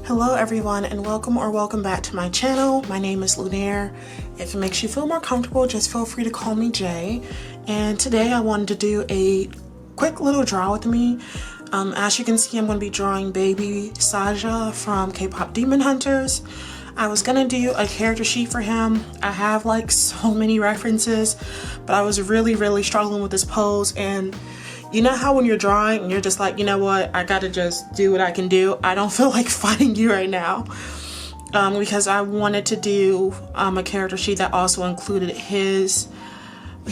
Hello everyone, and welcome back to my channel. My name is Lunaire. If it makes you feel more comfortable, just feel free to call me Jay. And today I wanted to do a quick little draw with me. As you can see, I'm going to be drawing baby Saja from K-pop Demon Hunters. I was gonna do a character sheet for him. I have like so many references, but I was really struggling with this pose. And you know how when you're drawing and you're just like, you know what, I gotta just do what I can do. I don't feel like fighting you right now, because I wanted to do a character sheet that also included his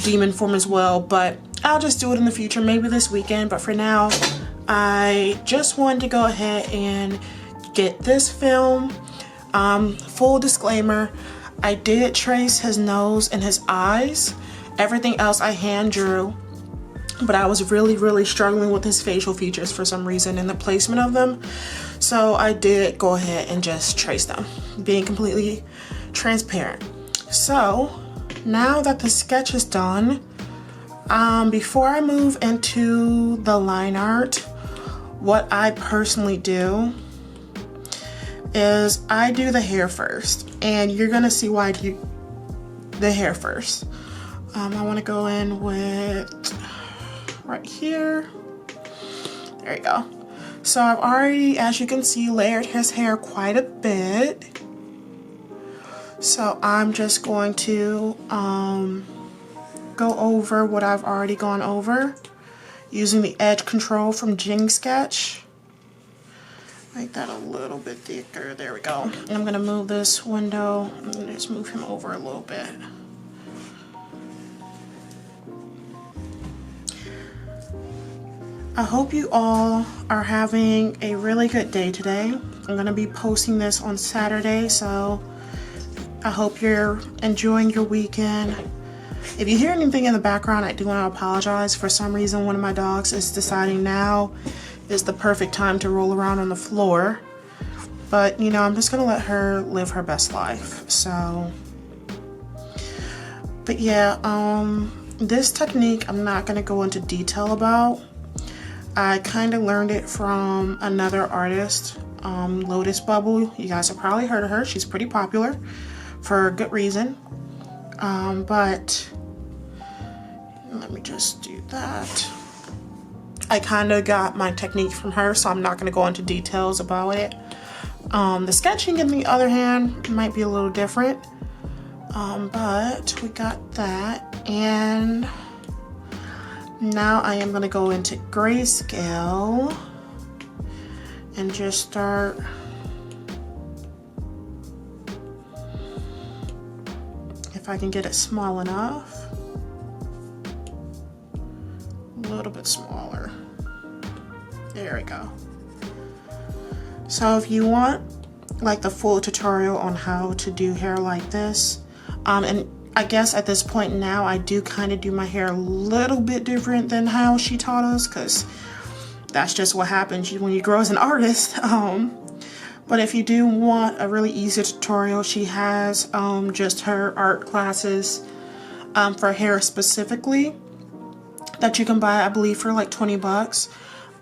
demon form as well, but I'll just do it in the future, maybe this weekend. But for now, I just wanted to go ahead and get this film. Full disclaimer, I did trace his nose and his eyes. Everything else I hand drew, but I was really struggling with his facial features for some reason and the placement of them. So I did go ahead and just trace them, being completely transparent. So now that the sketch is done, before I move into the line art, what I personally do is I do the hair first, and you're gonna see why I do the hair first. I want to go in with right here. There you go. So I've already, as you can see, layered his hair quite a bit. So I'm just going to go over what I've already gone over using the edge control from Jing Sketch. Make that a little bit thicker. There we go. And I'm gonna move this window and just move him over a little bit. I hope you all are having a really good day today. I'm gonna be posting this on Saturday, so I hope you're enjoying your weekend. If you hear anything in the background, I do want to apologize. For some reason, one of my dogs is deciding now is the perfect time to roll around on the floor. But, you know, I'm just gonna let her live her best life. So, but yeah, this technique I'm not gonna go into detail about. I kind of learned it from another artist, Lotus Bubble. You guys have probably heard of her. She's pretty popular for a good reason. But let me just do that. I kind of got my technique from her, so I'm not going to go into details about it. The sketching, on the other hand, might be a little different. But we got that. And now I am going to go into grayscale and just start if I can get it small enough. A little bit smaller. There we go. So if you want like the full tutorial on how to do hair like this, and I guess at this point now I do kind of do my hair a little bit different than how she taught us, because that's just what happens when you grow as an artist. But if you do want a really easy tutorial, she has just her art classes for hair specifically that you can buy, I believe, for like 20 bucks.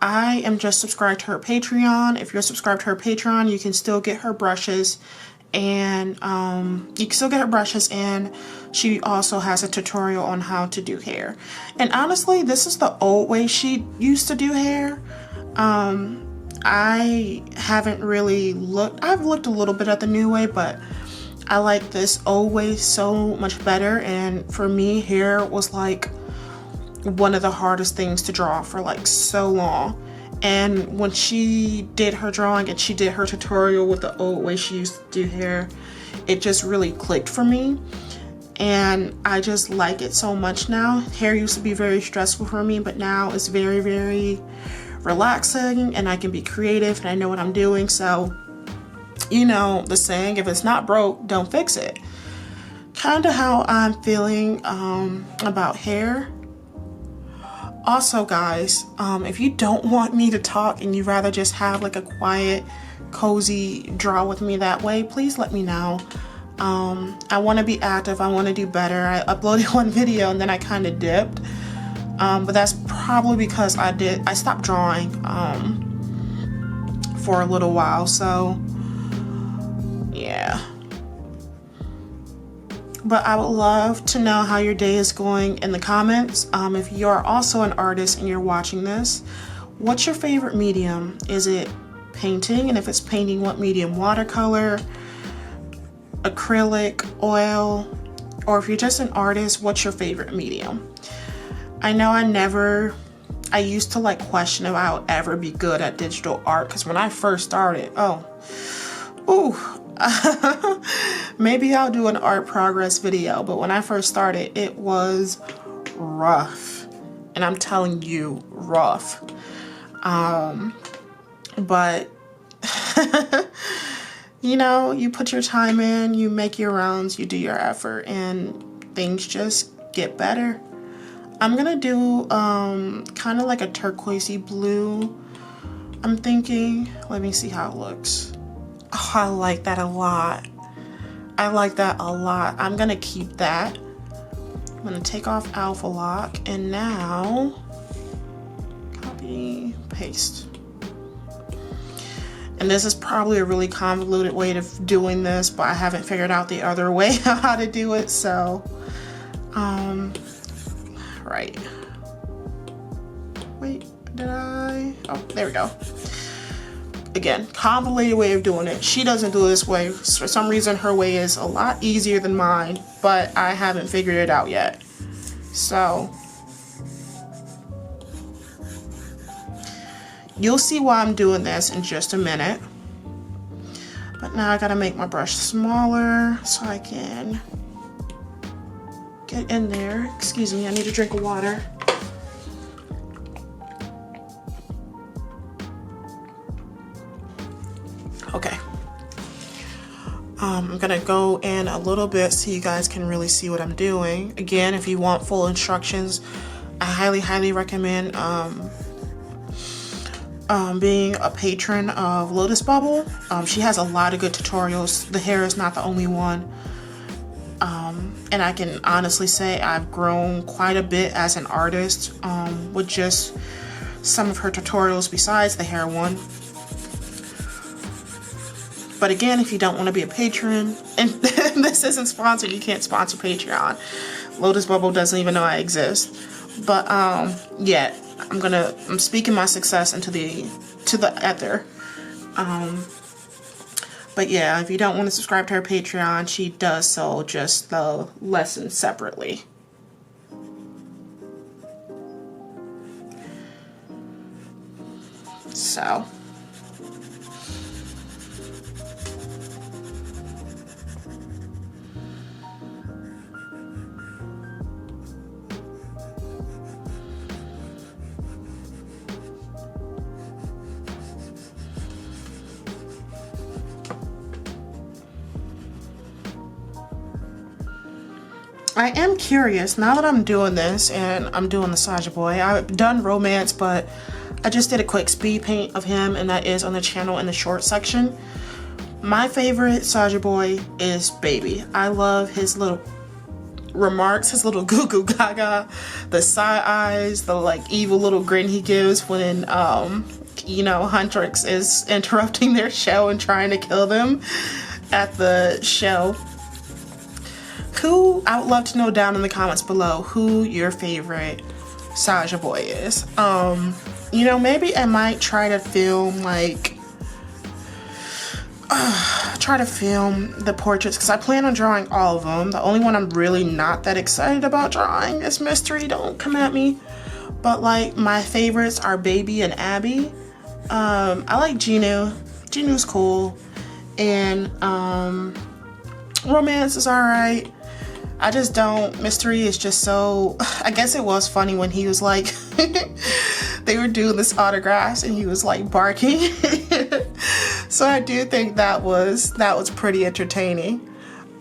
I am just subscribed to her Patreon. If you're subscribed to her Patreon, you can still get her brushes, and she also has a tutorial on how to do hair. And honestly, this is the old way she used to do hair. I haven't really looked, I've looked a little bit at the new way, but I like this old way so much better. And for me, hair was like one of the hardest things to draw for like so long. And when she did her drawing and she did her tutorial with the old way she used to do hair, it just really clicked for me. And I just like it so much now. Hair used to be very stressful for me, but now it's very relaxing, and I can be creative and I know what I'm doing. So, you know the saying, if it's not broke, don't fix it. Kind of how I'm feeling about hair. Also guys, if you don't want me to talk and you'd rather just have like a quiet, cozy draw with me that way, please let me know. I want to be active, I want to do better. I uploaded one video and then I kind of dipped. But that's probably because I stopped drawing for a little while. So yeah. But I would love to know how your day is going in the comments. If you're also an artist and you're watching this, what's your favorite medium? Is it painting? And if it's painting, what medium? Watercolor, acrylic, oil? Or if you're just an artist, what's your favorite medium? I know I used to like question if I would ever be good at digital art, because when I first started, maybe I'll do an art progress video, but when I first started, it was rough. And I'm telling you, rough. But you know, you put your time in, you make your rounds, you do your effort, and things just get better. I'm gonna do kind of like a turquoisey blue. I'm thinking, let me see how it looks. Oh, I like that a lot. I like that a lot. I'm gonna keep that. I'm gonna take off Alpha Lock, and now copy, paste. And this is probably a really convoluted way of doing this, but I haven't figured out the other way how to do it, so right. Wait, did I? Oh, there we go. Again, convoluted way of doing it. She doesn't do it this way. For some reason, her way is a lot easier than mine, but I haven't figured it out yet. So you'll see why I'm doing this in just a minute. But now I gotta make my brush smaller so I can get in there. Excuse me, I need a drink of water. Okay. I'm gonna go in a little bit so you guys can really see what I'm doing. Again, if you want full instructions, I highly recommend being a patron of Lotus Bubble. She has a lot of good tutorials. The hair is not the only one. And I can honestly say I've grown quite a bit as an artist with just some of her tutorials besides the hair one. But again, if you don't want to be a patron, and this isn't sponsored, you can't sponsor Patreon. Lotus Bubble doesn't even know I exist. But yeah, I'm speaking my success into the ether. But yeah, if you don't want to subscribe to her Patreon, she does sell just the lessons separately. So I am curious, now that I'm doing this and I'm doing the Saja boy, I've done romance, but I just did a quick speed paint of him, and that is on the channel in the short section. My favorite Saja boy is Baby. I love his little remarks, his little goo goo gaga, the side eyes, the like evil little grin he gives when you know, Huntrix is interrupting their show and trying to kill them at the show. I would love to know down in the comments below who your favorite Saja boy is. You know, maybe I might try to film like the portraits, because I plan on drawing all of them. The only one I'm really not that excited about drawing is Mystery. Don't come at me. But like my favorites are Baby and Abby. I like Genu. Genu's cool. And Romance is alright. I just don't. Mystery is just so. I guess it was funny when he was like, they were doing this autographs and he was like barking. So I do think that was pretty entertaining.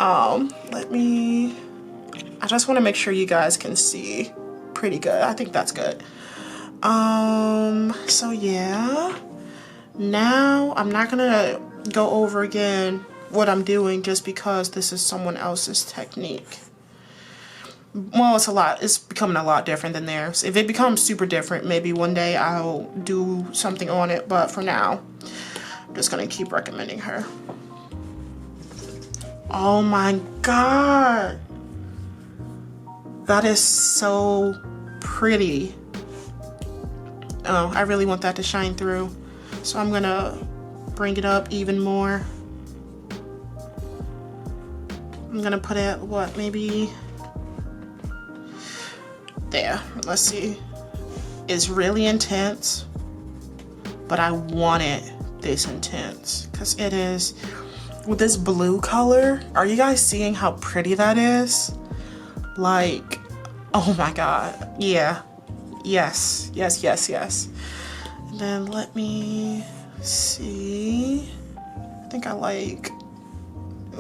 I just want to make sure you guys can see pretty good. I think that's good. So yeah. Now I'm not gonna go over again what I'm doing just because this is someone else's technique. Well, it's becoming a lot different than theirs. If it becomes super different, maybe one day I'll do something on it, but for now I'm just gonna keep recommending her. Oh my God. That is so pretty. Oh, I really want that to shine through. So I'm gonna bring it up even more. I'm gonna put it, what, maybe there. Let's see. It's really intense, but I want it this intense because it is with this blue color. Are you guys seeing how pretty that is? Like, oh my God. Yeah. Yes. Yes, yes, yes. And then let me see. I think I like,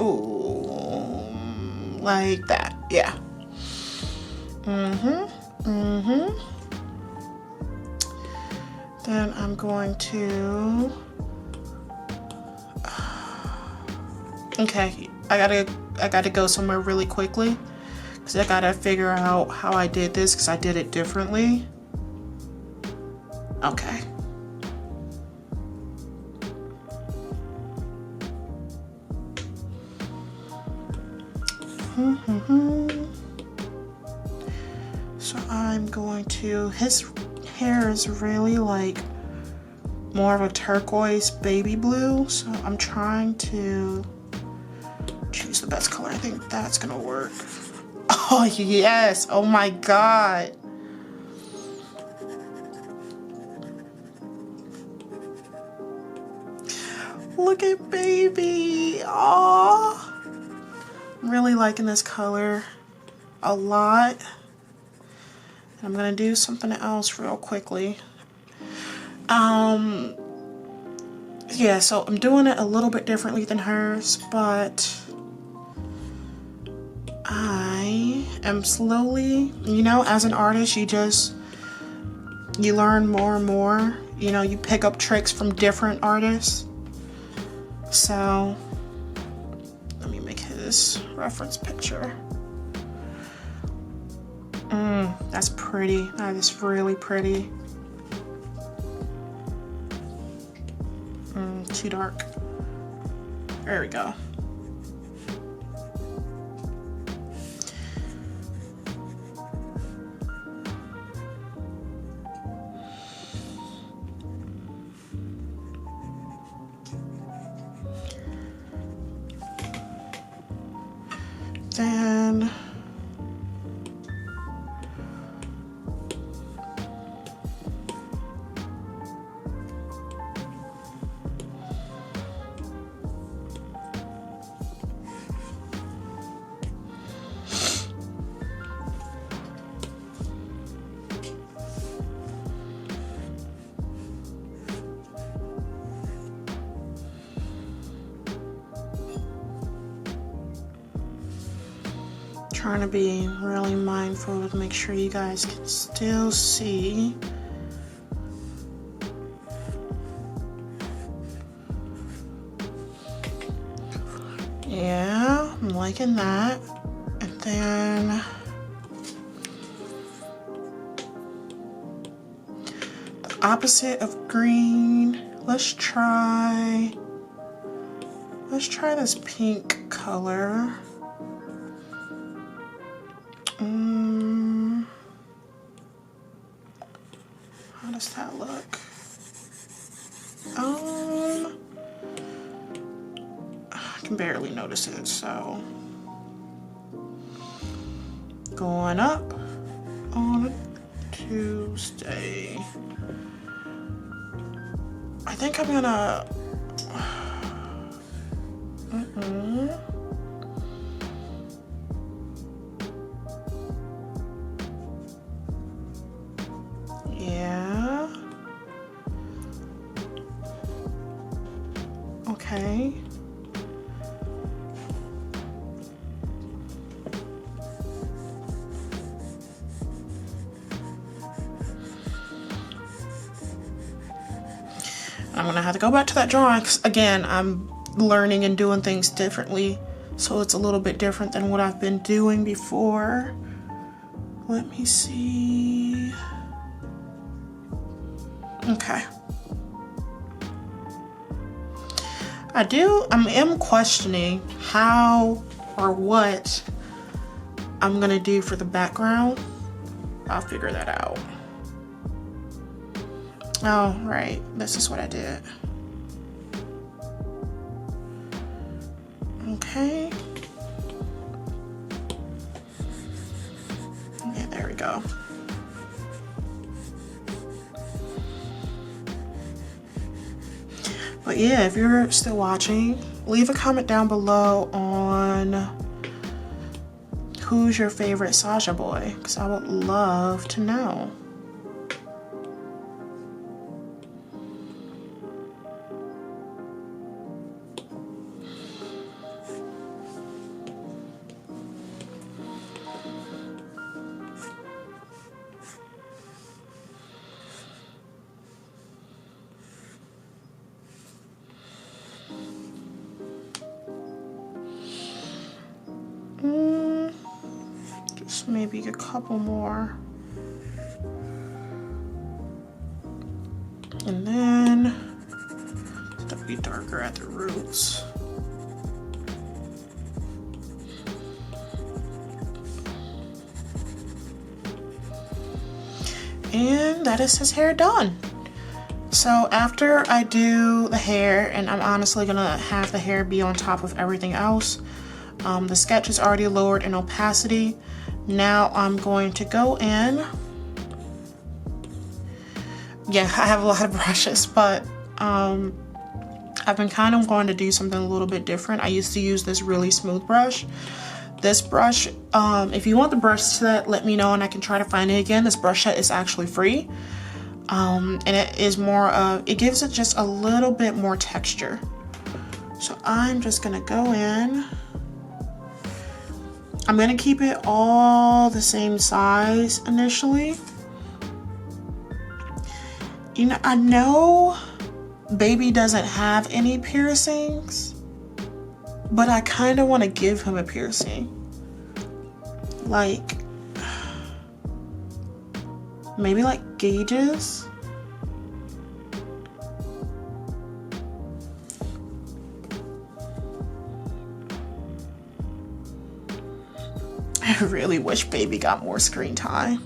ooh, like that. Yeah. Then I'm going to, okay, I gotta go somewhere really quickly because I gotta figure out how I did this because I did it differently. Okay. So I'm going to, his hair is really like more of a turquoise baby blue, so I'm trying to choose the best color. I think that's gonna work. Oh yes, oh my God. Look at baby. Oh, I'm really liking this color a lot. I'm gonna do something else real quickly. Yeah, so I'm doing it a little bit differently than hers, but I am slowly, you know, as an artist, you learn more and more. You know, you pick up tricks from different artists. So let me make his reference picture. That's pretty. That is really pretty. Too dark. There we go. Then trying to be really mindful to make sure you guys can still see. Yeah, I'm liking that. And then the opposite of green. Let's try this pink color. How does that look? I can barely notice it, so going up on Tuesday. I think I'm gonna yeah. Okay. I'm gonna have to go back to that drawing 'cause again, I'm learning and doing things differently, so it's a little bit different than what I've been doing before. Let me see. Okay. I am questioning how or what I'm gonna do for the background. I'll figure that out. Oh, right, this is what I did. Okay. Yeah, there we go. But yeah, if you're still watching, leave a comment down below on who's your favorite Saja boy, because I would love to know. Just maybe a couple more. And then it'll be darker at the roots. And that is his hair done. So after I do the hair, and I'm honestly gonna have the hair be on top of everything else, the sketch is already lowered in opacity. Now I'm going to go in. Yeah, I have a lot of brushes, but I've been kind of going to do something a little bit different. I used to use this really smooth brush. This brush, if you want the brush set, let me know and I can try to find it again. This brush set is actually free. And it is more it gives it just a little bit more texture. So I'm just gonna go in. I'm gonna keep it all the same size initially. You know, I know baby doesn't have any piercings, but I kind of want to give him a piercing. Like, maybe like gauges. I really wish baby got more screen time.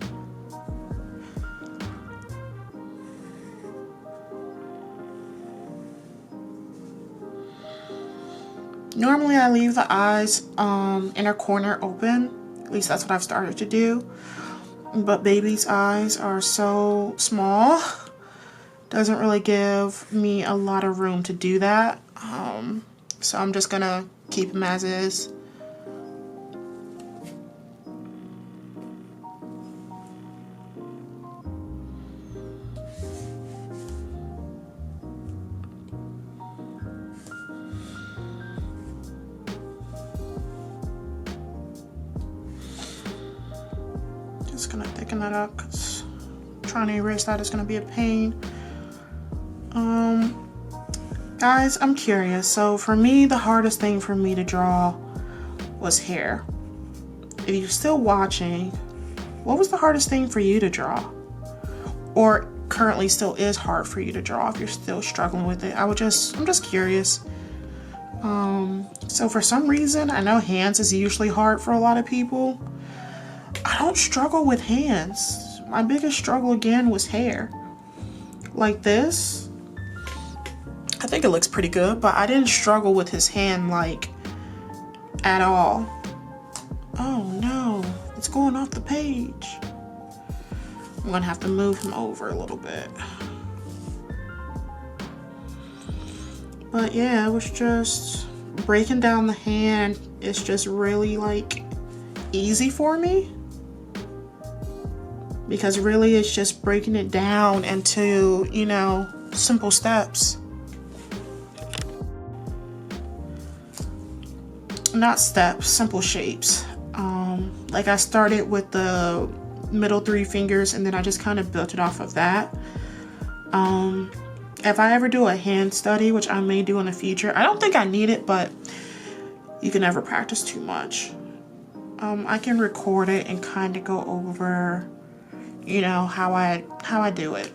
Normally I leave the eyes inner corner open. At least that's what I've started to do. But baby's eyes are so small. Doesn't really give me a lot of room to do that. So I'm just gonna keep him as is. Just gonna thicken that up because trying to erase that is gonna be a pain. Guys, I'm curious. So for me, the hardest thing for me to draw was hair. If you're still watching, what was the hardest thing for you to draw? Or currently still is hard for you to draw if you're still struggling with it? I'm just curious. So for some reason, I know hands is usually hard for a lot of people. I don't struggle with hands. My biggest struggle again was hair. Like this. I think it looks pretty good, but I didn't struggle with his hand like at all. Oh no, it's going off the page. I'm gonna have to move him over a little bit. But yeah, it was just breaking down the hand. It's just really like easy for me. Because really it's just breaking it down into, you know, simple steps. Not steps, simple shapes. Like I started with the middle 3 fingers and then I just kind of built it off of that. If I ever do a hand study, which I may do in the future, I don't think I need it, but you can never practice too much. I can record it and kind of go over, you know, how I do it.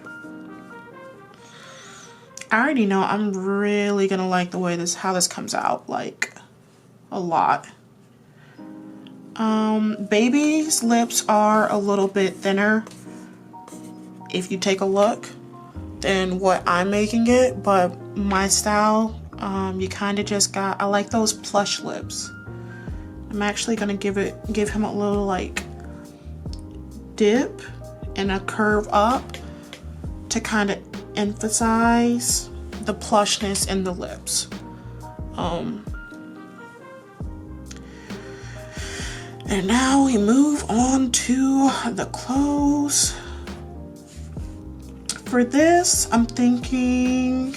I already know I'm really gonna like the way how this comes out, like a lot. Baby's lips are a little bit thinner, if you take a look, than what I'm making it, but my style, you kind of just got, I like those plush lips. I'm actually gonna give him a little like dip and a curve up to kind of emphasize the plushness in the lips. And now we move on to the clothes. For this, I'm thinking,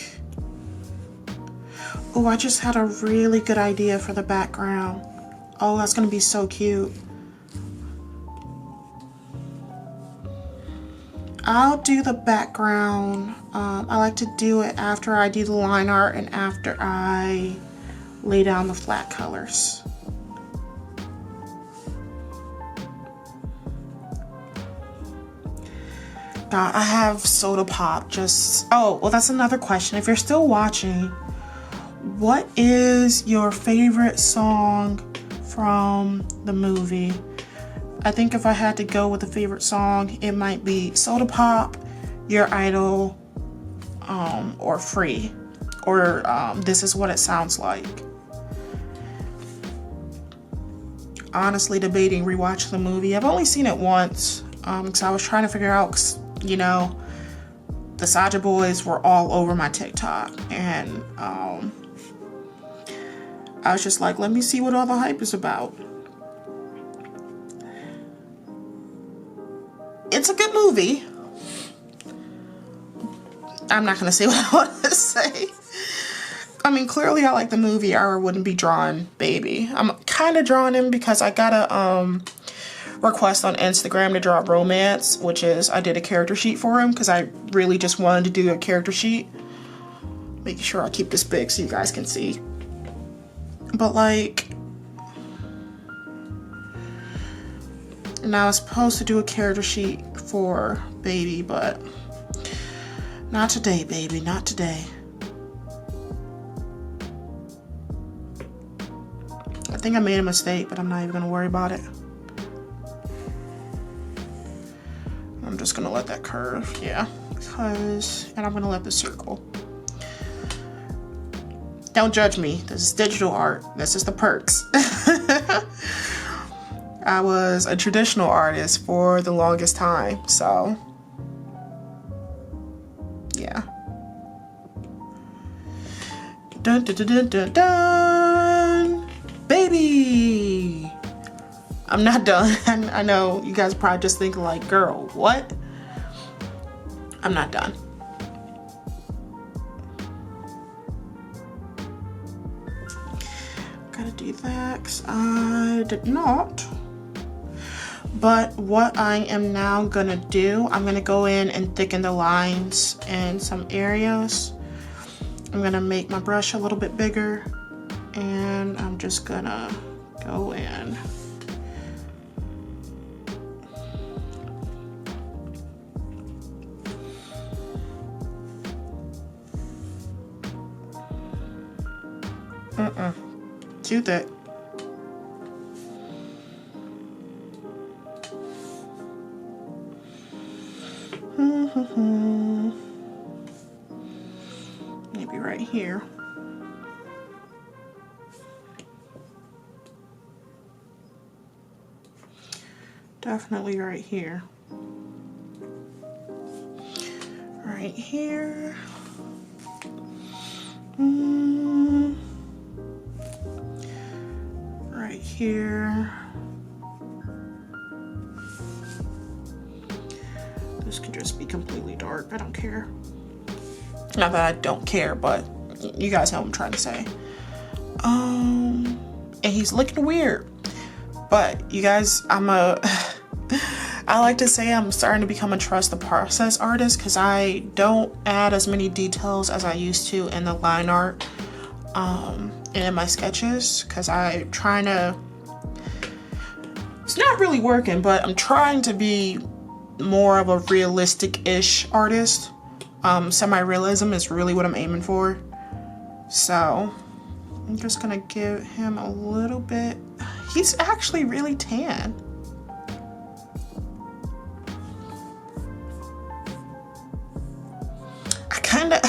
oh, I just had a really good idea for the background. Oh, that's gonna be so cute. I'll do the background. I like to do it after I do the line art and after I lay down the flat colors. I have soda pop. Oh, well, that's another question. If you're still watching, what is your favorite song from the movie? I think if I had to go with a favorite song, it might be Soda Pop, Your Idol, or Free, or This Is What It Sounds Like. Honestly debating rewatching the movie. I've only seen it once, because I was trying to figure out, you know, the Saja boys were all over my TikTok, and I was just like, let me see what all the hype is about. It's a good movie. I'm not gonna say what I want to say. I mean, clearly I like the movie or I wouldn't be drawing Baby. I'm kind of drawing him because I got a request on Instagram to draw romance, which is I did a character sheet for him because I really just wanted to do a character sheet. Making sure I keep this big so you guys can see. But like, and I was supposed to do a character sheet for Baby, but not today, baby, not today. I think I made a mistake, but I'm not even gonna worry about it. I'm just gonna let that curve, yeah, and I'm gonna let this circle. Don't judge me, this is digital art, this is the perks. I was a traditional artist for the longest time, so yeah. Dun dun dun dun dun dun! Baby! I'm not done. I know you guys are probably just thinking like, girl, what? I'm not done. Gotta do that 'cause I did not. But what I am now gonna do, I'm gonna go in and thicken the lines in some areas. I'm gonna make my brush a little bit bigger and I'm just gonna go in. Too thick. Maybe right here. Definitely right here. Right here. Right here. This can just be completely dark. I don't care. Not that I don't care, but you guys know what I'm trying to say. And he's looking weird. But you guys, I like to say I'm starting to become a trust the process artist because I don't add as many details as I used to in the line art and in my sketches because I'm trying to, it's not really working, but I'm trying to be more of a realistic-ish artist. Semi-realism is really what I'm aiming for. So I'm just gonna give him a little bit. He's actually really tan. I kinda,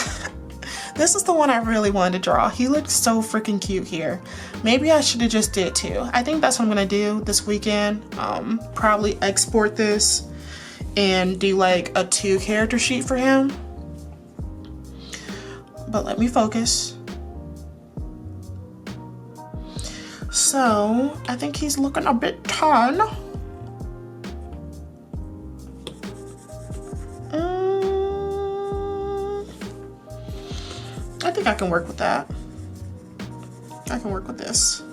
this is the one I really wanted to draw. He looked so freaking cute here. Maybe I should have just did two. I think that's what I'm gonna do this weekend. Probably export this and do like a 2 character sheet for him. But let me focus. So I think he's looking a bit tan. I think I can work with that. I can work with this.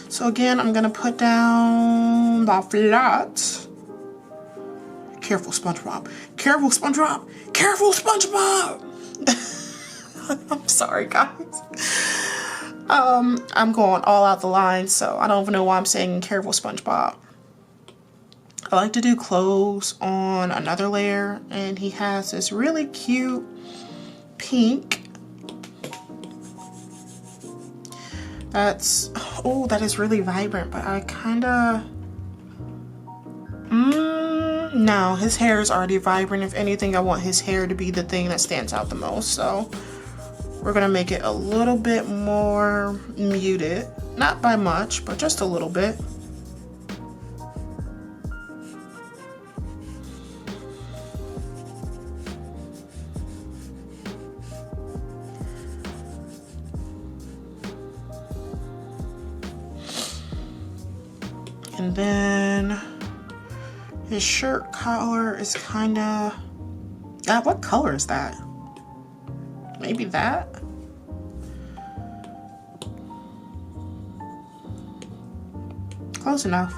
So again, I'm gonna put down the flat. Careful, SpongeBob. Careful, SpongeBob. Careful, SpongeBob. I'm sorry, guys. I'm going all out the lines, so I don't even know why I'm saying careful, SpongeBob. I like to do clothes on another layer, and he has this really cute pink. That's, oh, that is really vibrant, but I kinda, no, his hair is already vibrant. If anything, I want his hair to be the thing that stands out the most, so we're gonna make it a little bit more muted. Not by much, but just a little bit. And then his shirt collar is kinda, what color is that? Maybe that? Close enough.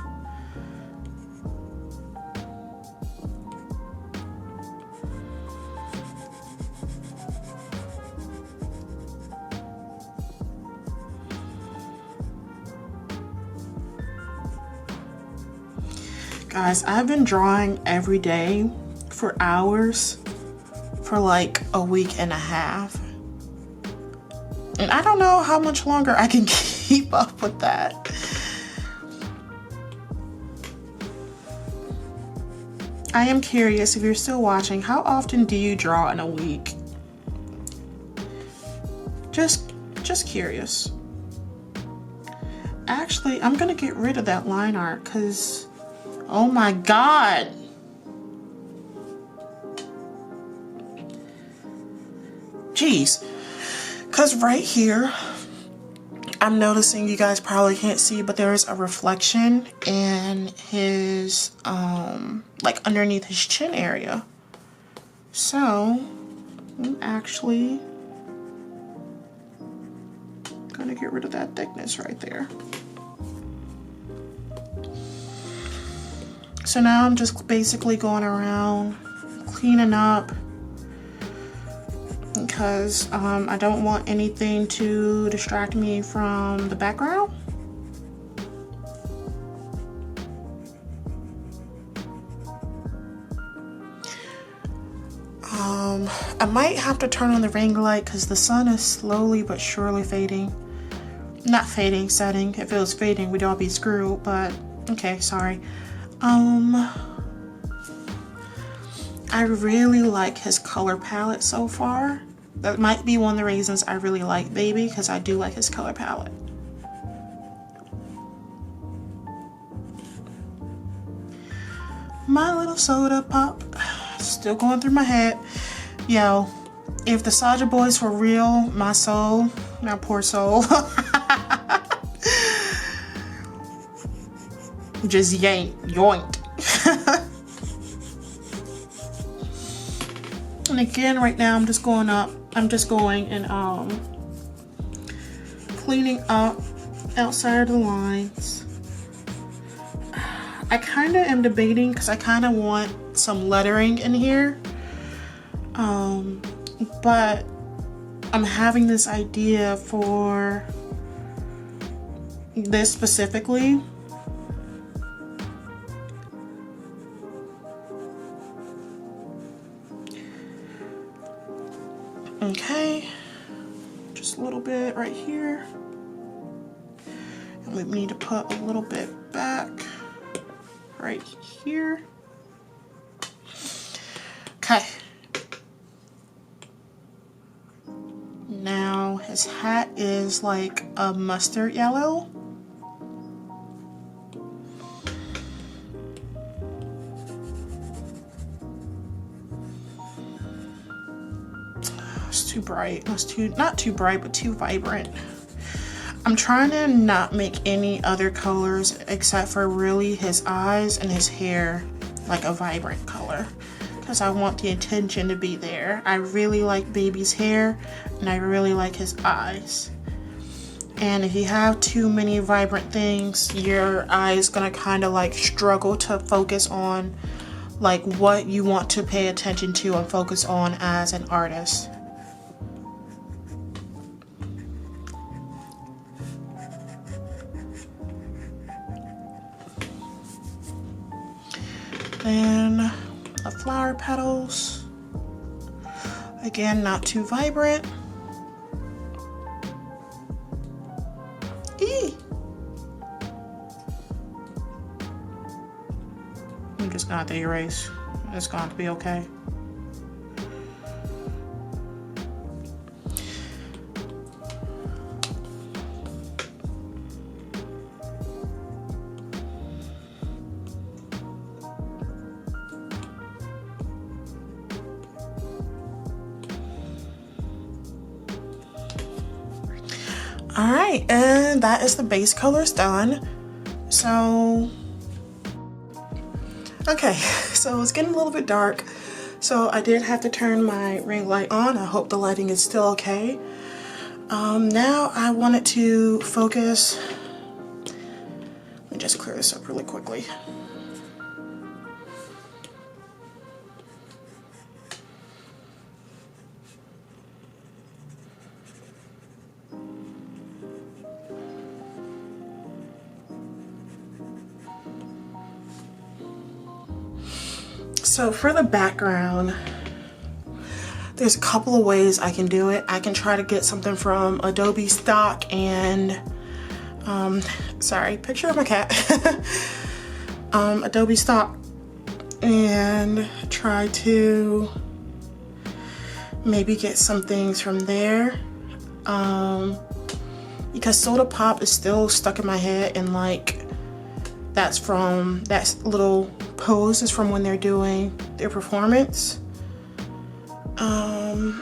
Guys, I've been drawing every day for hours for like a week and a half. And I don't know how much longer I can keep up with that. I am curious, if you're still watching, how often do you draw in a week? Just curious. Actually, I'm gonna get rid of that line art because, oh my God. Jeez. Because right here, I'm noticing, you guys probably can't see, but there is a reflection in his, like underneath his chin area. So, I'm actually gonna get rid of that thickness right there. So now I'm just basically going around cleaning up because I don't want anything to distract me from the background. I might have to turn on the ring light because the sun is slowly but surely fading. Not fading, setting. If it was fading, we'd all be screwed, but okay, sorry. I really like his color palette so far. That might be one of the reasons I really like Baby, because I do like his color palette. My little soda pop, still going through my head. Yo, if the Saja boys were real, my soul, my poor soul, just yoinked. And again, right now I'm just going up. I'm just going and cleaning up outside of the lines. I kind of am debating because I kind of want some lettering in here, but I'm having this idea for this specifically. Okay, just a little bit right here. And we need to put a little bit back right here. Okay. Now his hat is like a mustard yellow. It's too bright. It's not too bright, but too vibrant. I'm trying to not make any other colors except for really his eyes and his hair like a vibrant color, because I want the attention to be there. I really like baby's hair and I really like his eyes. And if you have too many vibrant things, your eye is gonna kind of like struggle to focus on like what you want to pay attention to and focus on as an artist. Then the flower petals, again, not too vibrant. I'm just gonna have to erase. It's going to be okay. All right, and that is the base colors done. So, okay, so it's getting a little bit dark. So I did have to turn my ring light on. I hope the lighting is still okay. Now I wanted to focus. Let me just clear this up really quickly. So for the background, there's a couple of ways I can do it. I can try to get something from Adobe stock and, sorry, picture of my cat. Adobe stock, and try to maybe get some things from there. Because Soda Pop is still stuck in my head, and like, that little pose is from when they're doing their performance. I'm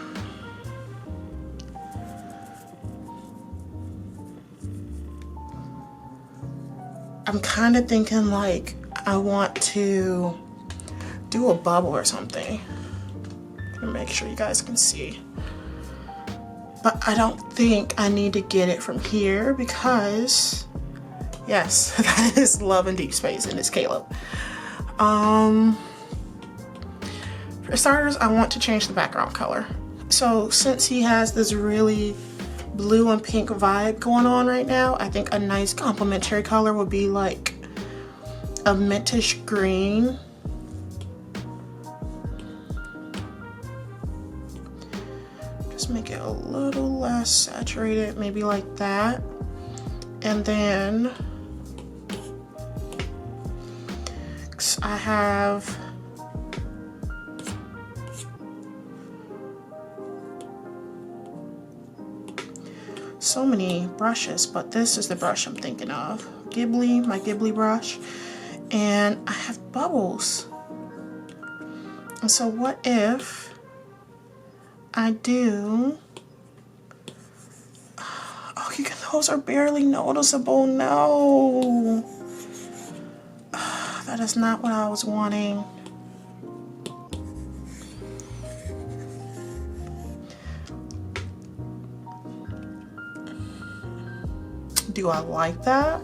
kind of thinking like I want to do a bubble or something. Let me make sure you guys can see. But I don't think I need to get it from here because, yes, that is Love in Deep Space and it's Caleb. For starters, I want to change the background color. So since he has this really blue and pink vibe going on right now, I think a nice complementary color would be like a mintish green. Just make it a little less saturated, maybe like that. And then I have so many brushes, but this is the brush I'm thinking of. Ghibli, my Ghibli brush. And I have bubbles. And so what if I do, oh, those are barely noticeable. No. That is not what I was wanting. Do I like that?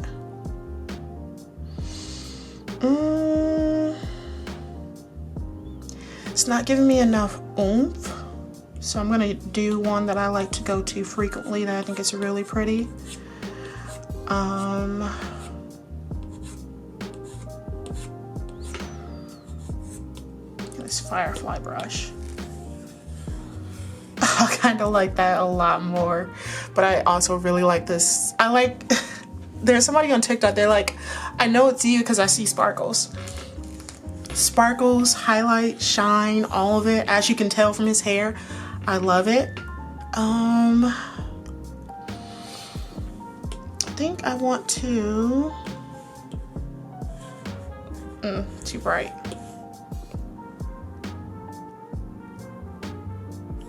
It's not giving me enough oomph. So I'm gonna do one that I like to go to frequently that I think is really pretty. This Firefly brush. Okay. kind of like that a lot more, but I also really like this. I like, there's somebody on TikTok, they're like, I know it's you because I see sparkles. Sparkles, highlight, shine, all of it, as you can tell from his hair. I love it. I think I want to, too bright.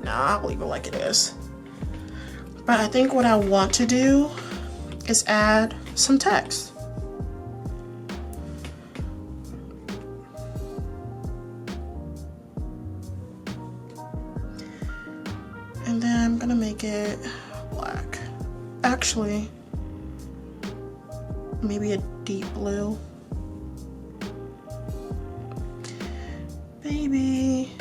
Nah, I'll leave it like it is. But I think what I want to do is add some text. And then I'm gonna make it black. Actually, maybe a deep blue. Baby,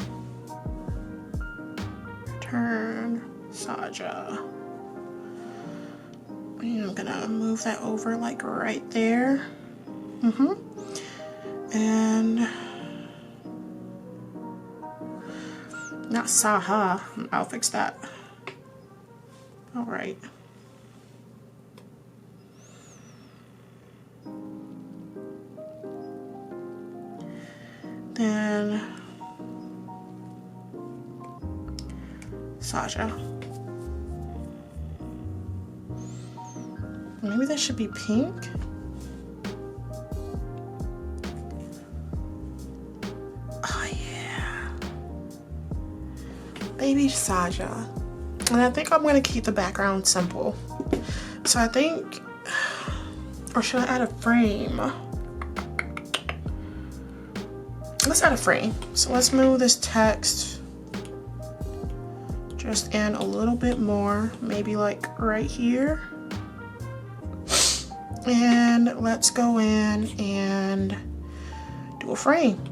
return Saja. And I'm gonna move that over like right there. And not Saha. I'll fix that. All right. Then Saja. Maybe that should be pink. Oh yeah. Baby Saja. And I think I'm gonna keep the background simple. So I think, or should I add a frame? Let's add a frame. So let's move this text just in a little bit more, maybe like right here. And let's go in and do a frame.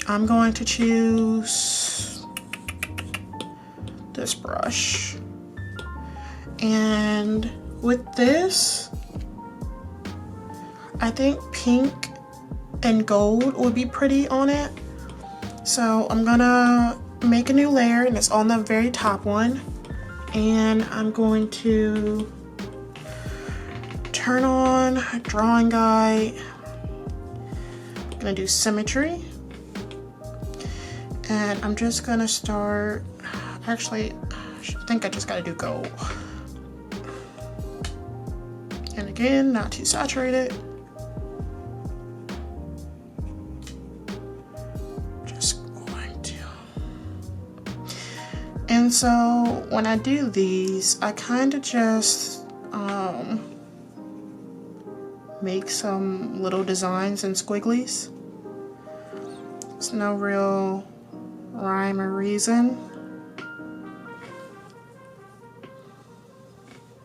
I'm going to choose this brush. And with this, I think pink and gold would be pretty on it. So I'm gonna make a new layer, and it's on the very top one. And I'm going to turn on drawing guide. I'm gonna do symmetry. And I'm just gonna start, actually, I think I just gotta do gold. And again, not too saturated. And so when I do these, I kind of just make some little designs and squigglies. There's no real rhyme or reason.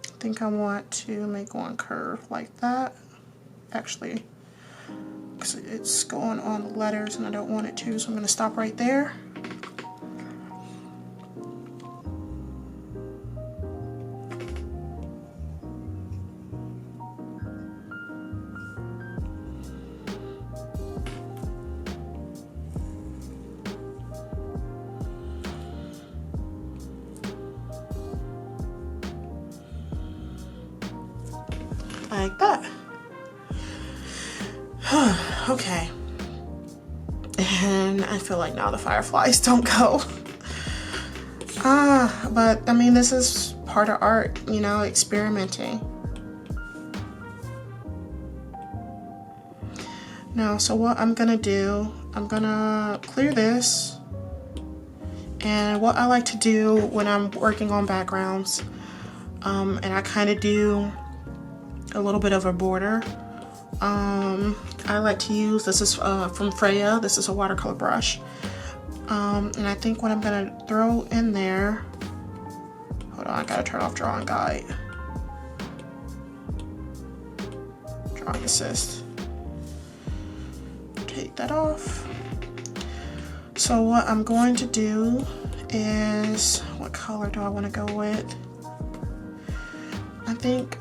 I think I want to make one curve like that. Actually, because it's going on the letters and I don't want it to, so I'm going to stop right there. Like that. Okay. And I feel like now the fireflies don't go. But I mean, this is part of art, you know, experimenting. Now, so what I'm gonna do, I'm gonna clear this. And what I like to do when I'm working on backgrounds, and I kind of do a little bit of a border. I like to use, this is from Freya, this is a watercolor brush. And I think what I'm gonna throw in there, hold on, I gotta turn off drawing guide. Drawing assist. Take that off. So what I'm going to do is, what color do I want to go with? I think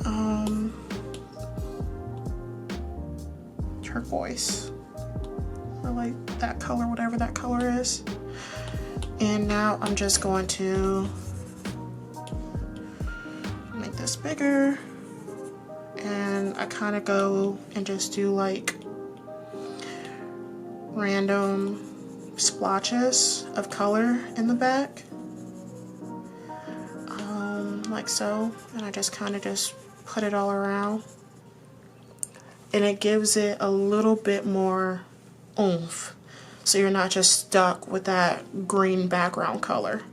turquoise. I like that color, whatever that color is. And now I'm just going to make this bigger, and I kind of go and just do like random splotches of color in the back, like so, and I just kind of just put it all around, and it gives it a little bit more oomph, so you're not just stuck with that green background color.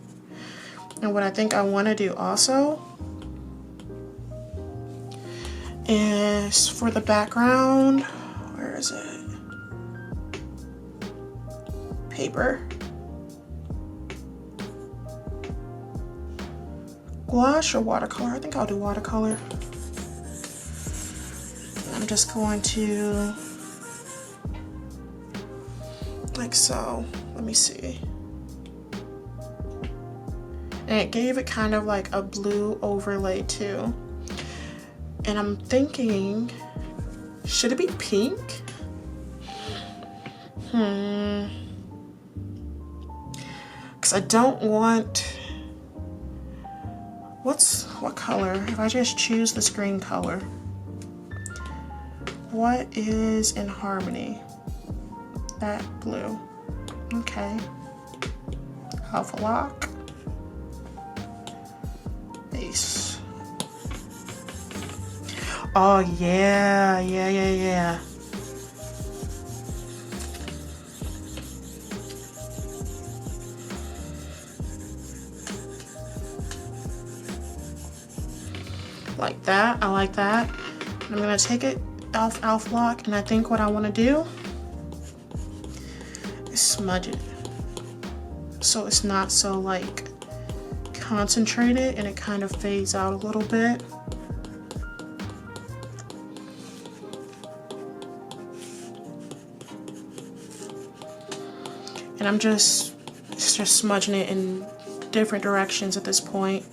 And what I think I want to do also is for the background, where is it? Paper. Gouache or watercolor? I think I'll do watercolor. I'm just going to, like so. Let me see. And it gave it kind of like a blue overlay too. And I'm thinking, should it be pink? Because I don't want, what color? If I just choose this green color, what is in harmony? That blue. Okay. Alpha lock. Base. Oh yeah. Like that. I like that. I'm gonna take it off Alpha Lock, and I think what I want to do is smudge it so it's not so like concentrated and it kind of fades out a little bit. And I'm just smudging it in different directions at this point.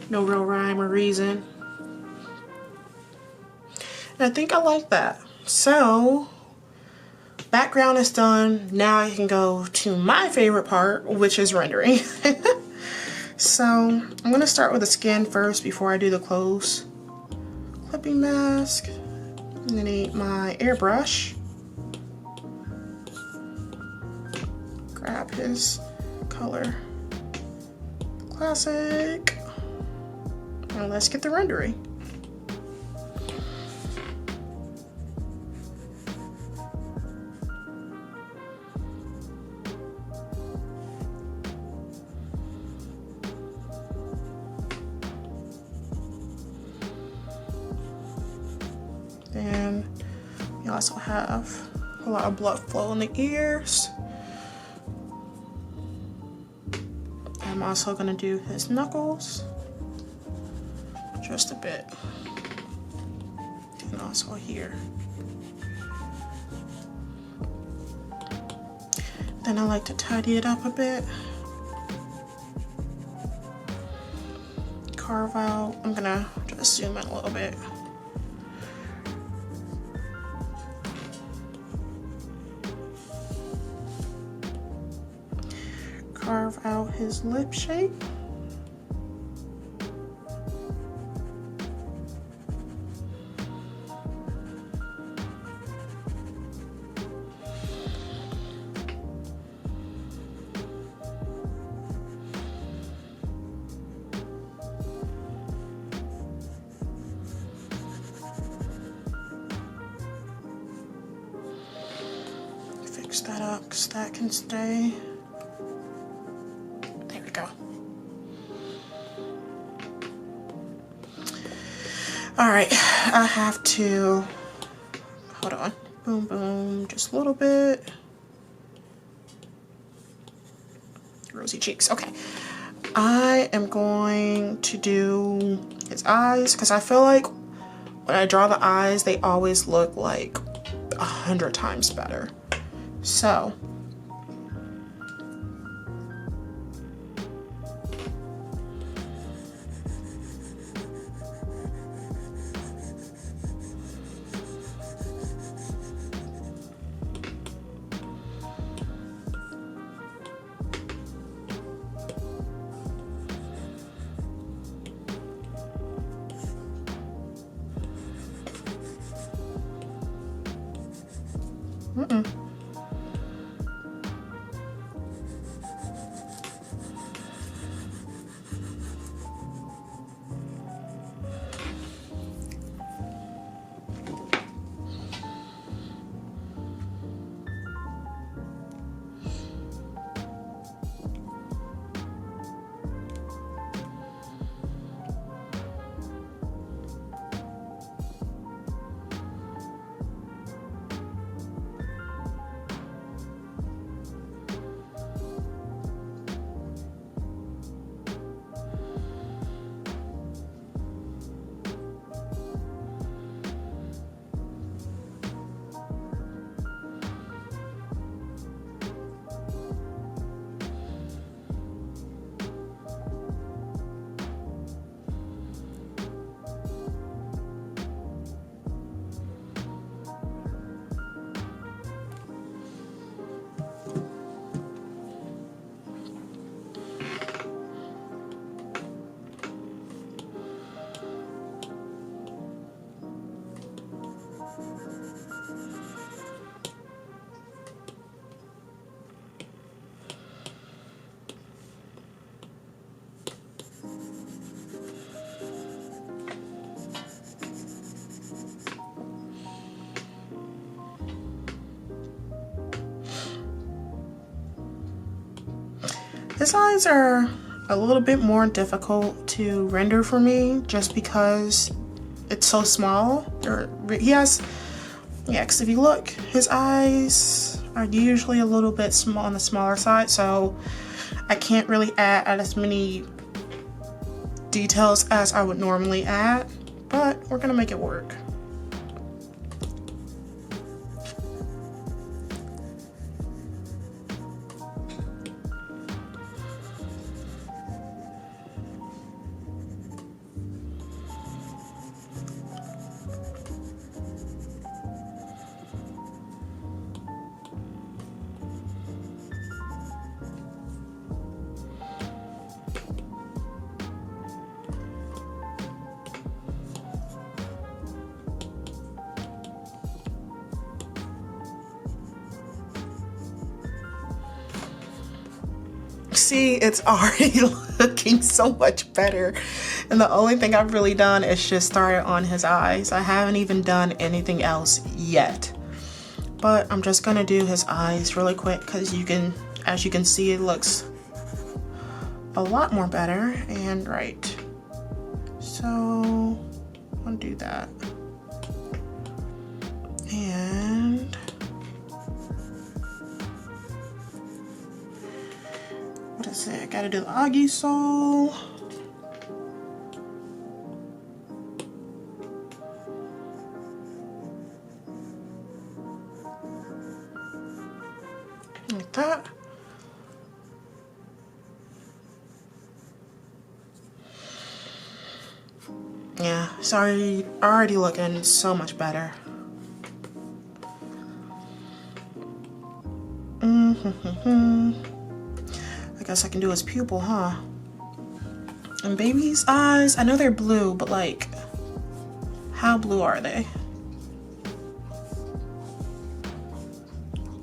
No real rhyme or reason. And I think I like that. So, background is done. Now I can go to my favorite part, which is rendering. So, I'm going to start with the skin first before I do the clothes. Clipping mask. I'm going to need my airbrush. Grab his color. Classic. And let's get the rendering. Then we also have a lot of blood flow in the ears. I'm also going to do his knuckles, just a bit, and also here. Then I like to tidy it up a bit. Carve out, I'm going to just zoom in a little bit. Carve out his lip shape. Fix that up because that can stay. Go. All right, I have to, hold on, boom, boom, just a little bit. Rosy cheeks, okay. I am going to do his eyes because I feel like when I draw the eyes, they always look like 100 times better. So, His eyes are a little bit more difficult to render for me just because it's so small. He has, yeah, because if you look, his eyes are usually a little bit small on the smaller side, so I can't really add as many details as I would normally add, but we're gonna make it work. See, it's already looking so much better, and the only thing I've really done is just started on his eyes. I haven't even done anything else yet, but I'm just gonna do his eyes really quick because as you can see, it looks a lot more better. And right, so I'll do that. And what is it? I gotta do the Aggie Soul. Like that. Yeah, sorry, already looking so much better. I guess I can do his pupil, huh? And baby's eyes, I know they're blue, but like, how blue are they?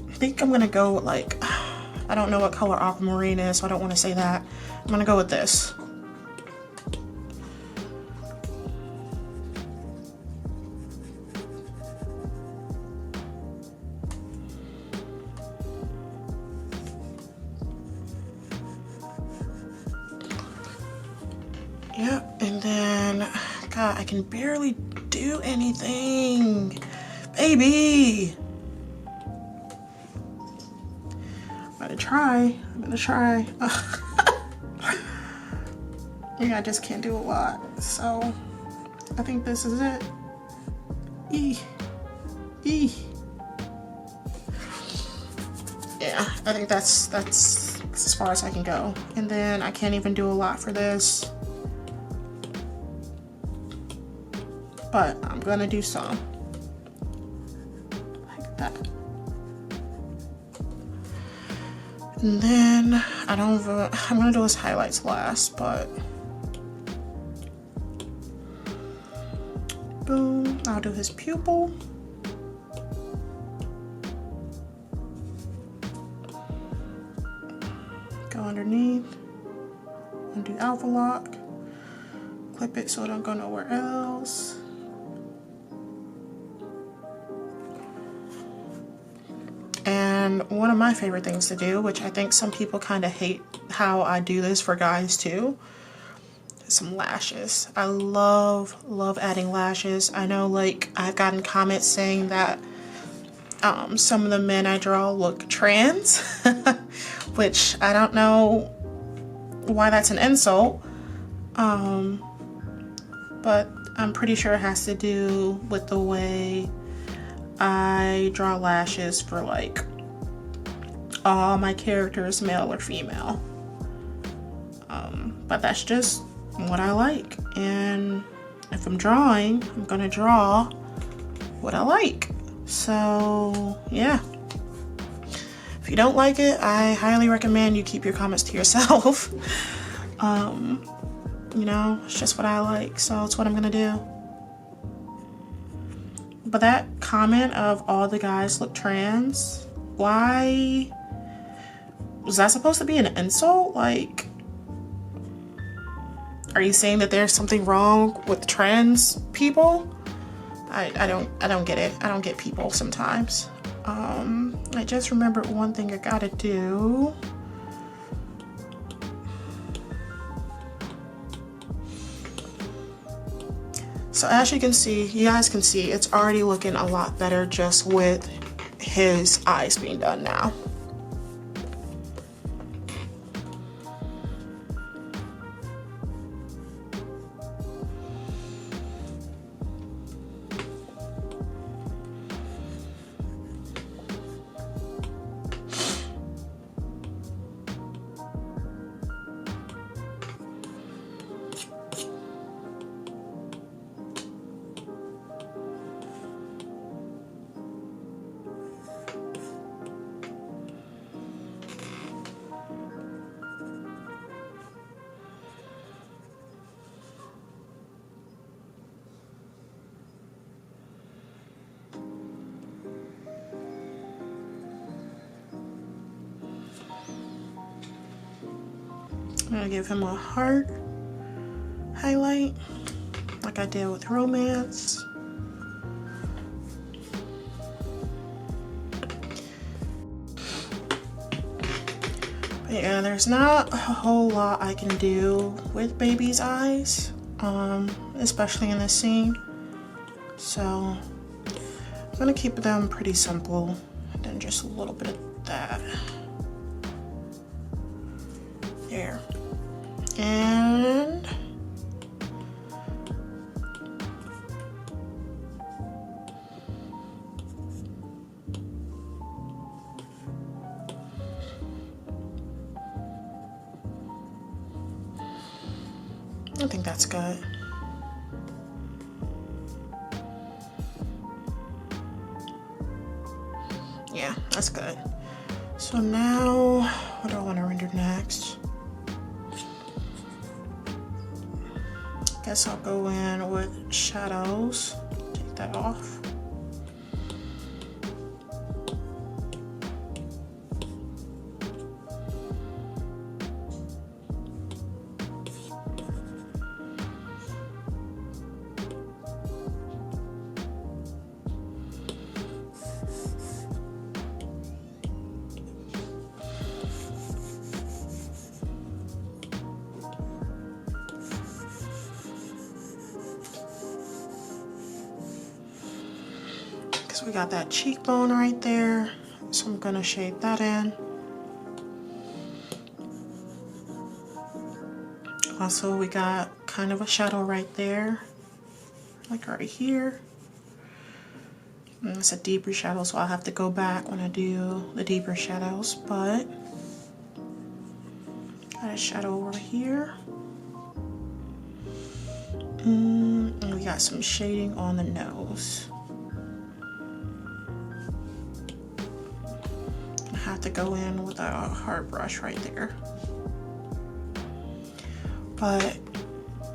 I think I'm gonna go with like, I don't know what color aquamarine is, so I don't want to say that. I'm gonna go with this. Yep, and then, God, I can barely do anything. Baby! I'm gonna try. Yeah, I just can't do a lot. So, I think this is it. Yeah, I think that's as far as I can go. And then I can't even do a lot for this. But I'm gonna do some. Like that. And then I'm gonna do his highlights last, but boom, I'll do his pupil. underneath, undo alpha lock, clip it so it don't go nowhere else. And one of my favorite things to do, which I think some people kind of hate how I do this for guys too, is some lashes. I love adding lashes. I know, like, I've gotten comments saying that some of the men I draw look trans, which I don't know why that's an insult, but I'm pretty sure it has to do with the way I draw lashes for, like, all my characters, male or female. But that's just what I like, and if I'm drawing, I'm gonna draw what I like. So yeah, if you don't like it, I highly recommend you keep your comments to yourself. You know, it's just what I like, so it's what I'm gonna do. But that comment of all the guys look trans, why was that supposed to be an insult? Like, are you saying that there's something wrong with trans people? I don't get it. I don't get people sometimes. I just remembered one thing I gotta do. So as you can see, you guys can see, it's already looking a lot better just with his eyes being done now. I'm gonna give him a heart highlight like I did with romance. But yeah, there's not a whole lot I can do with baby's eyes, especially in this scene. So I'm gonna keep them pretty simple, and then just a little bit of that. There. And I think that's good. Yeah, that's good. So now, what do I want to render next? Guess I'll go in with shadows. Take that off. We got that cheekbone right there, so I'm gonna shade that in. Also, we got kind of a shadow right there, like right here. And it's a deeper shadow, so I'll have to go back when I do the deeper shadows, but got a shadow over here. And we got some shading on the nose. Have to go in with a hard brush right there, but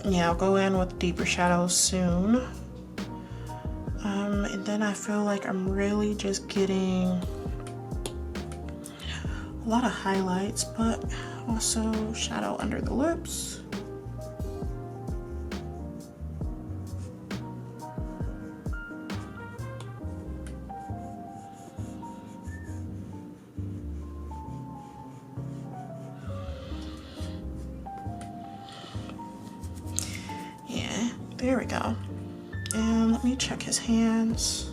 yeah, I'll go in with deeper shadows soon. And then I feel like I'm really just getting a lot of highlights, but Also shadow under the lips. Yeah, there we go. And let me check his hands.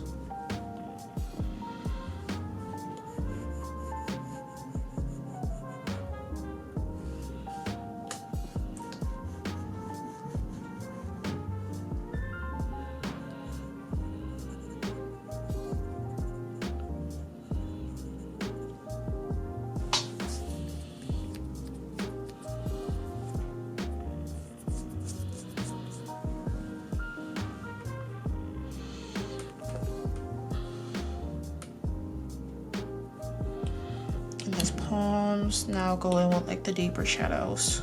And his palms, now go in with like the deeper shadows.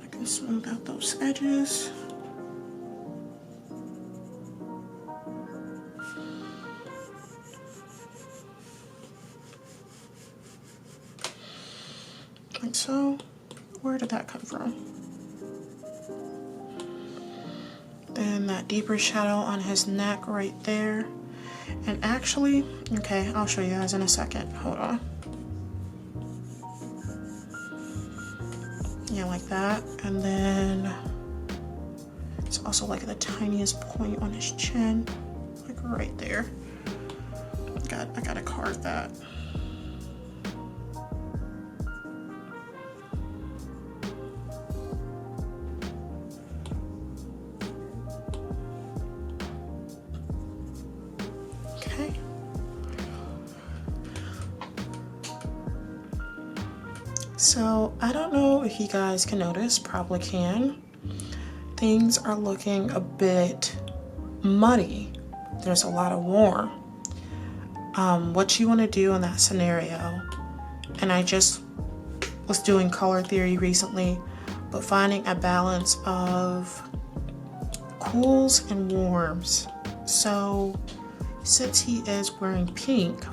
I can smooth out those edges. Like so. Where did that come from? Then that deeper shadow on his neck right there. And actually, okay, I'll show you guys in a second. Hold on. Yeah, like that. And then it's also like the tiniest point on his chin, like right there. I gotta carve that. Okay. So I don't know if you guys can notice, probably can. Things are looking a bit muddy. There's a lot of warm. What you want to do in that scenario, and I just was doing color theory recently, but finding a balance of cools and warms. So since he is wearing pink,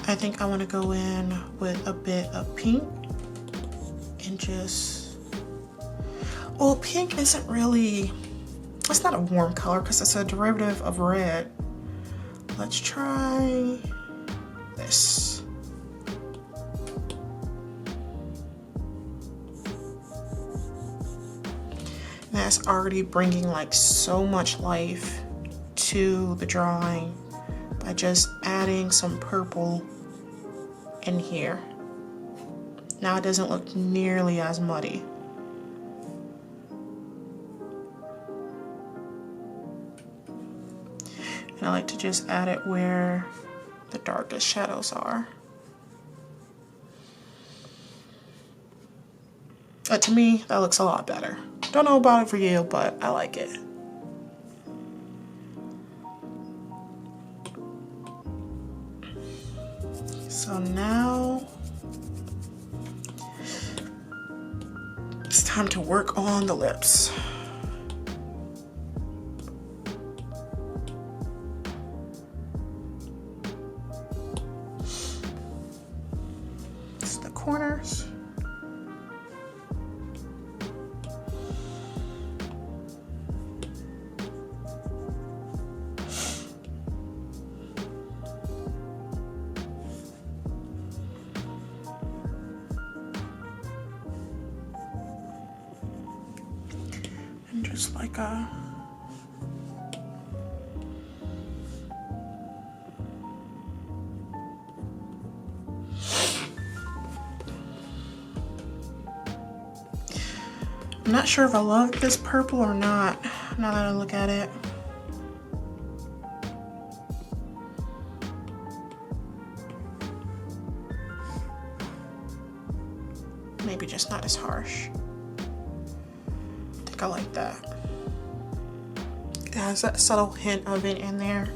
I think I want to go in with a bit of pink and just, well, pink isn't really, it's not a warm color because it's a derivative of red. Let's try this. That's already bringing like so much life to the drawing by just adding some purple in here. Now it doesn't look nearly as muddy. And I like to just add it where the darkest shadows are. But to me, that looks a lot better. Don't know about it for you, but I like it. So now it's time to work on the lips. It's the corners. And just like a I'm not sure if I love this purple or not, now that I look at it. Maybe just not as harsh. I think I like that. It has that subtle hint of it in there.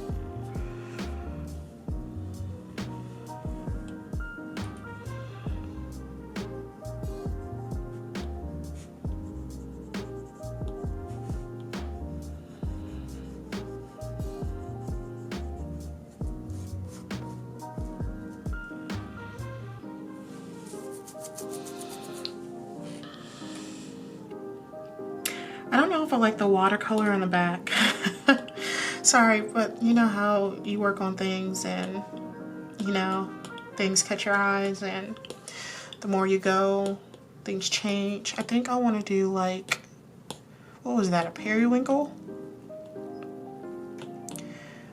I don't know if I like the watercolor in the back. Sorry, but you know how you work on things and, you know, things catch your eyes, and the more you go, things change. I think I want to do like, what was that, a periwinkle?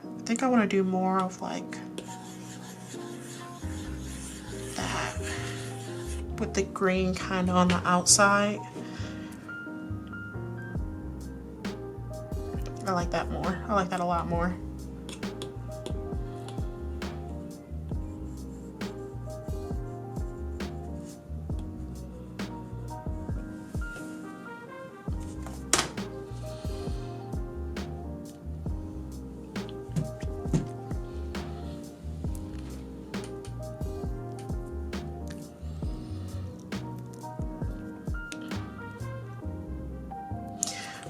I think I want to do more of like that with the green kind of on the outside. I like that more. I like that a lot more.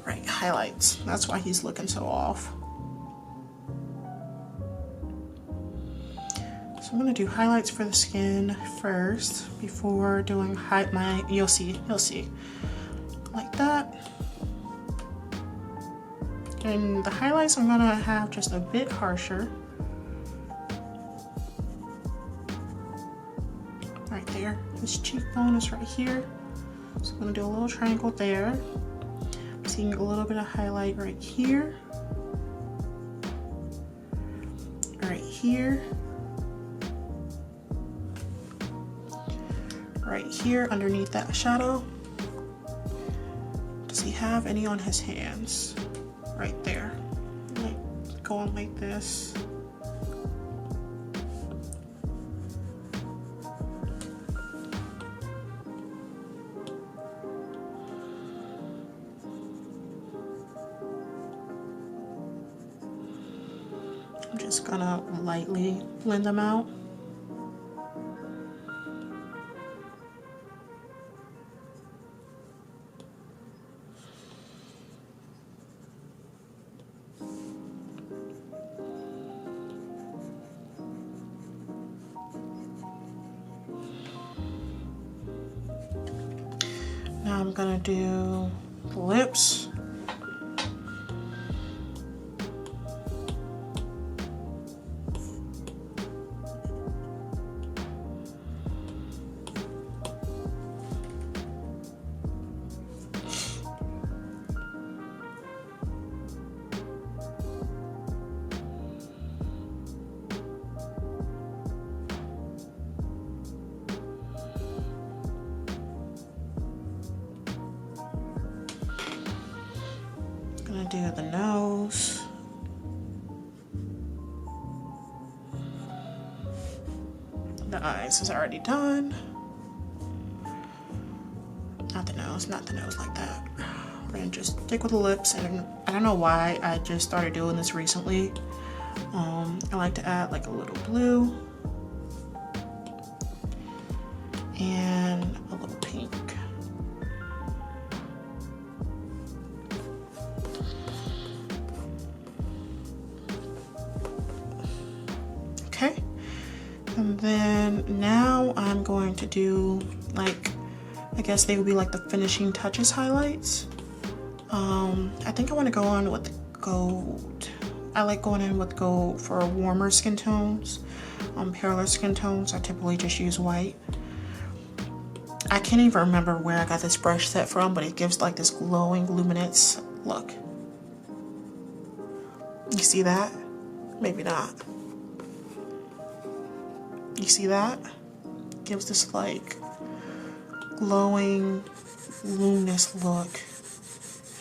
Right, highlights. That's why he's looking so off. So I'm gonna do highlights for the skin first before doing you'll see, like that. And the highlights I'm gonna have just a bit harsher. Right there, his cheekbone is right here. So I'm gonna do a little triangle there. Seeing a little bit of highlight right here, right here, right here underneath that shadow. Does he have any on his hands? Right there. Like going like this. I'm just gonna lightly blend them out. Now I'm gonna do the lips. Gonna do the nose. The eyes is already done. Not the nose like that. We're gonna just stick with the lips, and I don't know why I just started doing this recently. I like to add like a little blue and a little pink. Okay, and then now I'm going to do like, I guess they would be like the finishing touches highlights. I think I want to go on with gold. I like going in with gold for warmer skin tones. Paler skin tones, I typically just use white. I can't even remember where I got this brush set from, but it gives like this glowing luminance look. You see that? Maybe not. You see that? Gives this like glowing, luminous look.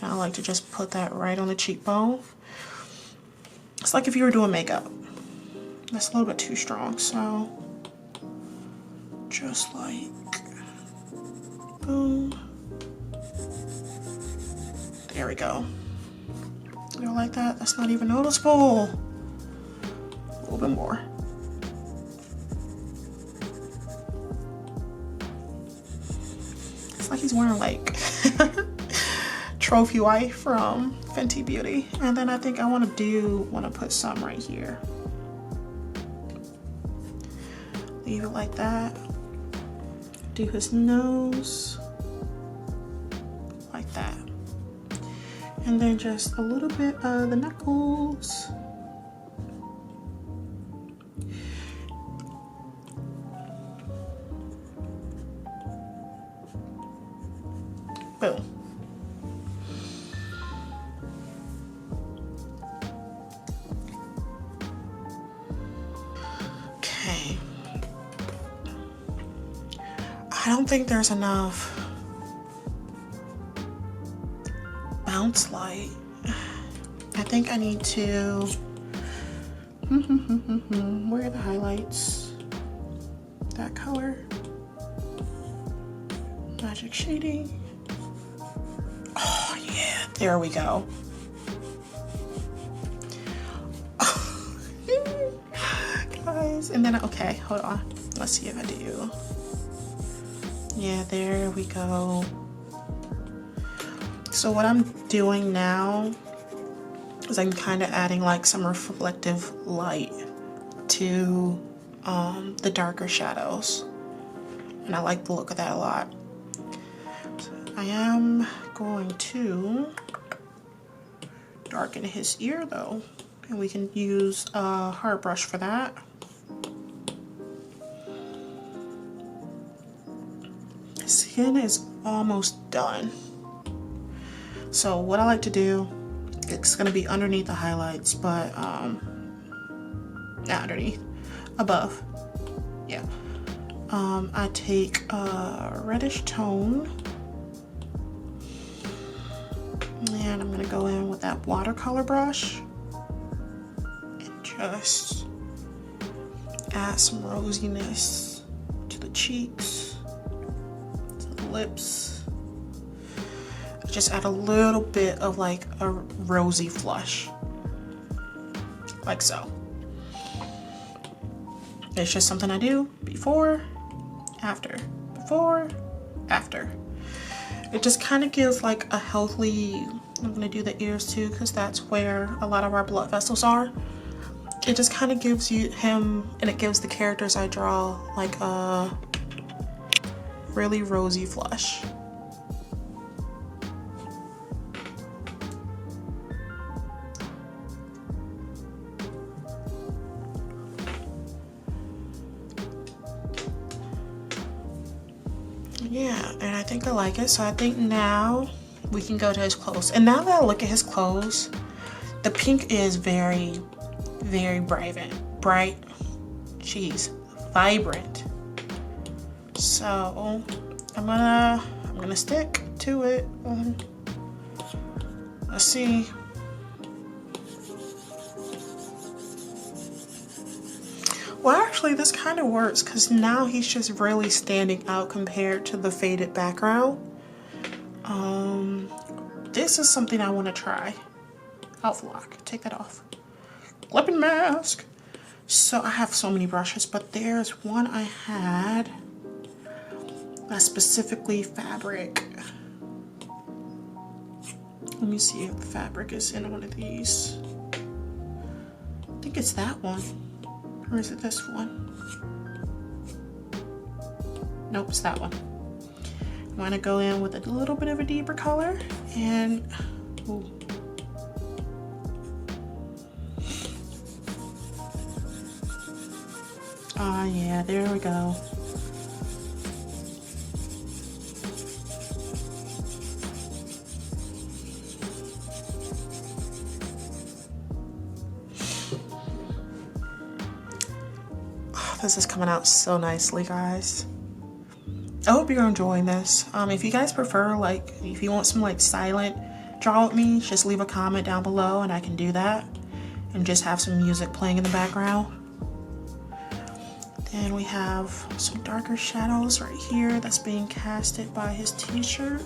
And I like to just put that right on the cheekbone. It's like if you were doing makeup. That's a little bit too strong, so just like boom. There we go. You don't like that? That's not even noticeable. A little bit more. It's like he's wearing like Trophy Wife from Fenty Beauty. And then I think I want to put some right here. Leave it like that. Do his nose like that. And then just a little bit of the knuckles. Boom. Okay. I don't think there's enough bounce light. I think I need to where are the highlights? That color. Magic shading. Oh yeah, there we go. Guys, and then okay, hold on. Let's see if I do. Yeah, there we go. So what I'm doing now is I'm kind of adding like some reflective light to the darker shadows, and I like the look of that a lot. So I am going to darken his ear though, and we can use a hard brush for that. His skin is almost done. So what I like to do, it's gonna be underneath the highlights, but not underneath, above, yeah. I take a reddish tone, and I'm gonna go in with that watercolor brush and just add some rosiness to the cheeks, to the lips. Just add a little bit of like a rosy flush, like so. It's just something I do before, after, before, after. It just kind of gives like a healthy, I'm gonna do the ears too because that's where a lot of our blood vessels are. It just kind of gives you him, and it gives the characters I draw like a really rosy flush. Yeah, and I think I like it. So I think now we can go to his clothes. And now that I look at his clothes, the pink is very, very bright, geez, vibrant. So I'm gonna stick to it. Let's see. Well, actually, this kind of works because now he's just really standing out compared to the faded background. This is something I want to try. Elf lock, take that off. Weapon mask. So I have so many brushes, but there's one I had that's specifically fabric. Let me see if the fabric is in one of these. I think it's that one. Or is it this one? Nope, it's that one. I'm gonna go in with a little bit of a deeper color and ooh. Ah, yeah, there we go. This is coming out so nicely, guys. I hope you're enjoying this. If you guys prefer, like, if you want some like silent draw with me, just leave a comment down below and I can do that and just have some music playing in the background. Then we have some darker shadows right here that's being casted by his t-shirt.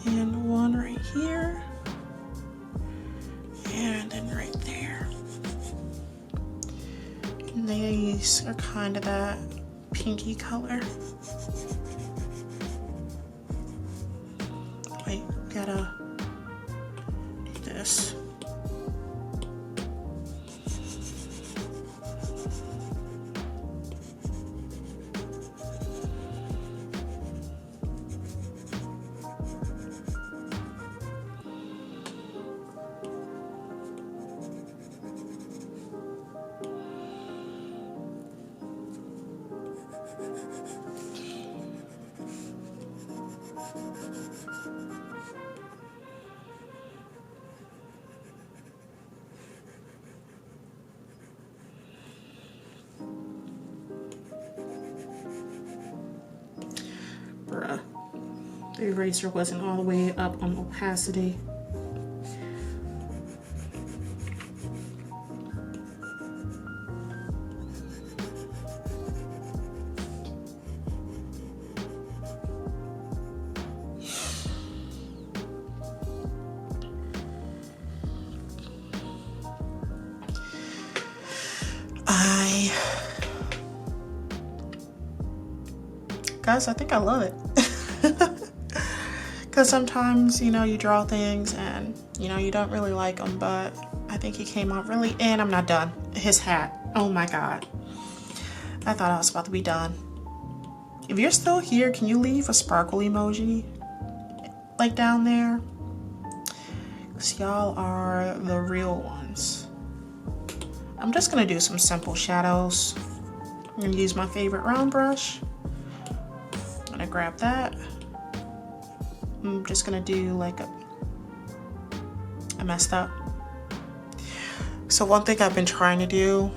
And one right here. And then right there. And these are kind of that pinky color. Wait, gotta do this. the eraser wasn't all the way up on opacity. Guys, I think I love it. Because sometimes, you know, you draw things and, you know, you don't really like them, but I think he came out really, and I'm not done. His hat, oh my God. I thought I was about to be done. If you're still here, can you leave a sparkle emoji? Like down there? Because y'all are the real ones. I'm just gonna do some simple shadows. I'm gonna use my favorite round brush. I'm gonna grab that. I'm just gonna do like I messed up. So one thing I've been trying to do,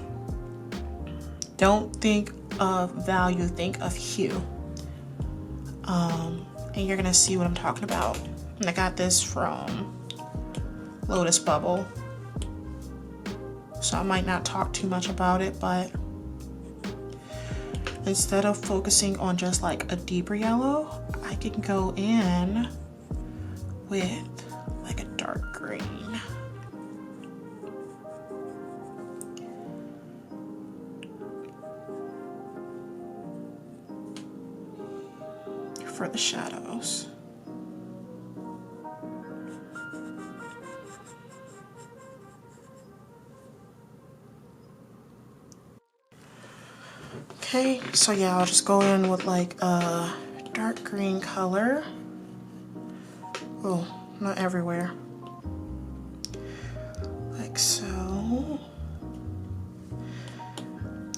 don't think of value, think of hue. And you're gonna see what I'm talking about. And I got this from Lotus Bubble. So I might not talk too much about it, but instead of focusing on just like a deeper yellow, I can go in with like a dark green. For the shadows. Okay, so yeah, I'll just go in with like a dark green color. Oh, not everywhere. Like so.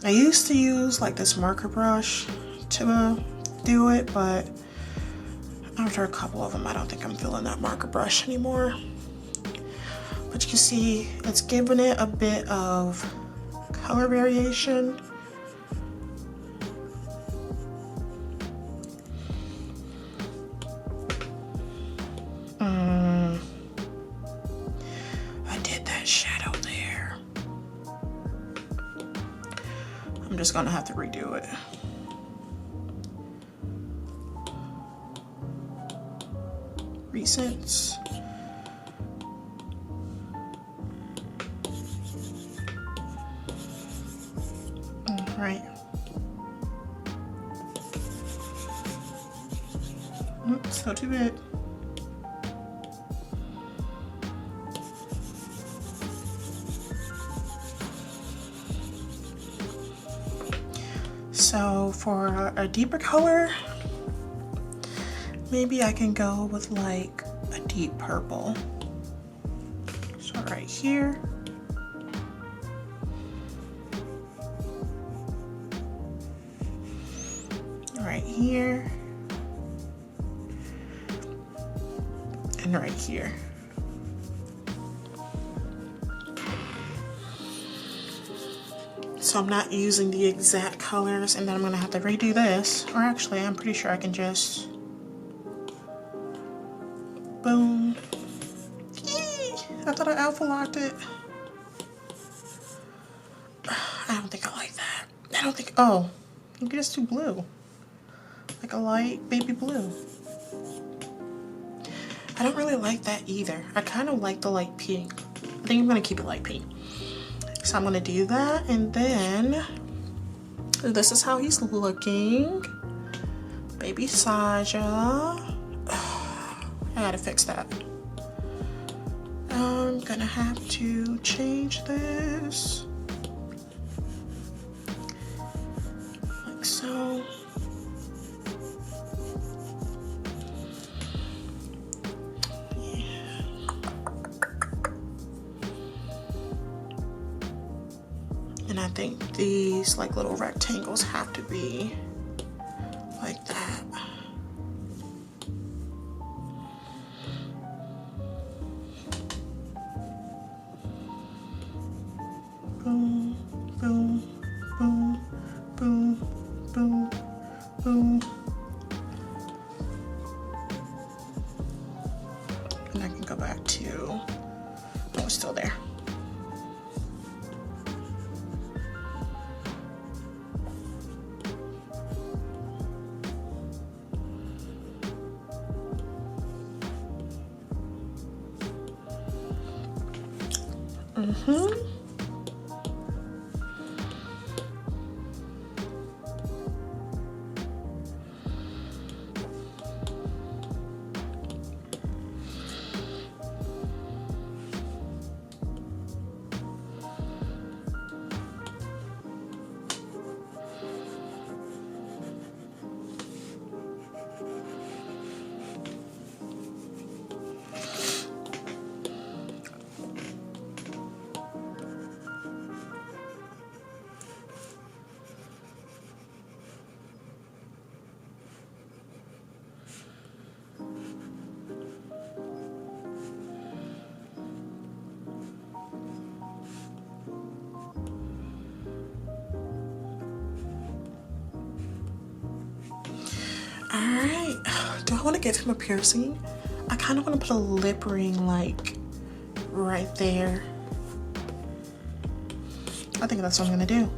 I used to use like this marker brush to do it, but after a couple of them, I don't think I'm feeling that marker brush anymore. But you can see it's giving it a bit of color variation. I did that shadow there. I'm just gonna have to redo it. Recents. Right. Oops, not too bad. So for a deeper color, maybe I can go with like a deep purple. So right here. Right here. And right here. So I'm not using the exact colors, and then I'm gonna have to redo this. Or actually, I'm pretty sure I can just boom. Yee! I thought I alpha locked it. I don't think I like that. I don't think, oh, you can just do blue. Like a light baby blue. I don't really like that either. I kind of like the light pink. I think I'm gonna keep it light pink. So I'm gonna do that, and then this is how he's looking. Baby Saja. I gotta fix that. I'm gonna have to change this. Like so. And I think these like little rectangles have to be like that. Boom, boom, boom, boom, boom, boom. still there. Alright, do I want to give him a piercing? I kind of want to put a lip ring like right there. I think that's what I'm going to do.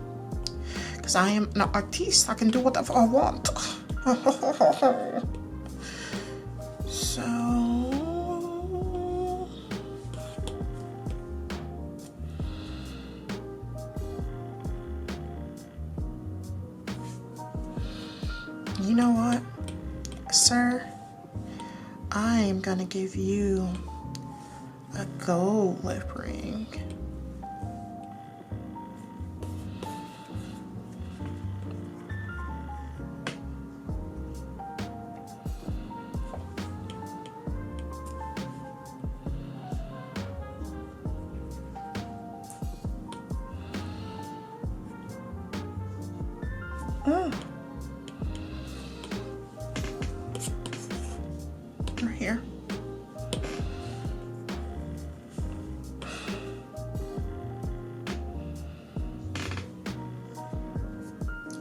Because I am an artiste. I can do whatever I want. So... you know what, sir? I am gonna give you a gold lip ring. Right here.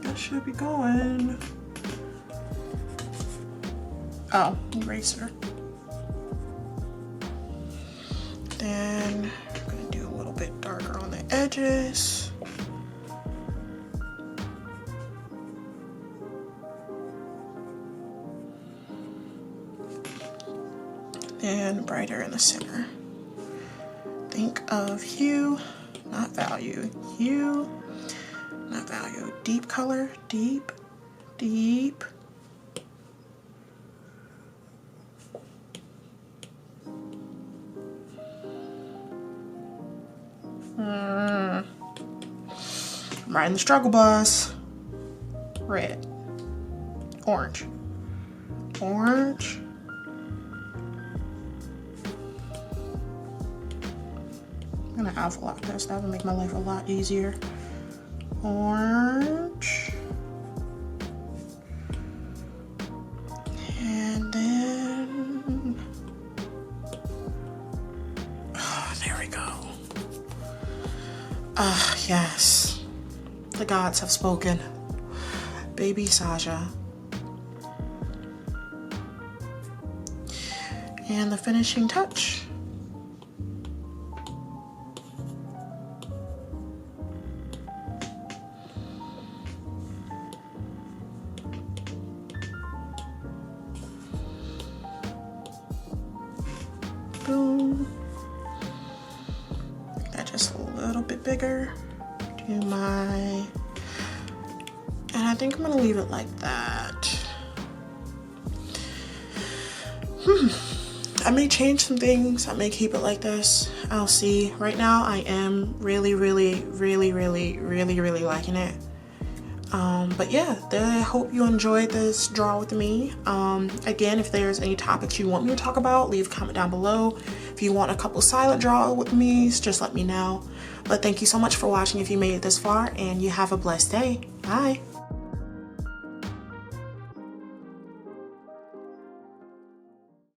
That should be going. Oh, eraser. Then I'm gonna do a little bit darker on the edges. And brighter in the center. Think of hue, not value. Hue, not value. Deep color, deep, deep. I'm riding the struggle bus. Red, orange, orange. I'm gonna alpha lock this. That would make my life a lot easier. Orange. And then... oh, there we go. Yes. The gods have spoken. Baby Saja. And the finishing touch. Boom. Make that just a little bit bigger. Do my... and I think I'm gonna leave it like that. I may change some things. I may keep it like this. I'll see. Right now I am really liking it. But yeah, I hope you enjoyed this draw with me. Again, if there's any topics you want me to talk about, leave a comment down below. If you want a couple silent draw with me, just let me know. But thank you so much for watching if you made it this far, and you have a blessed day. Bye.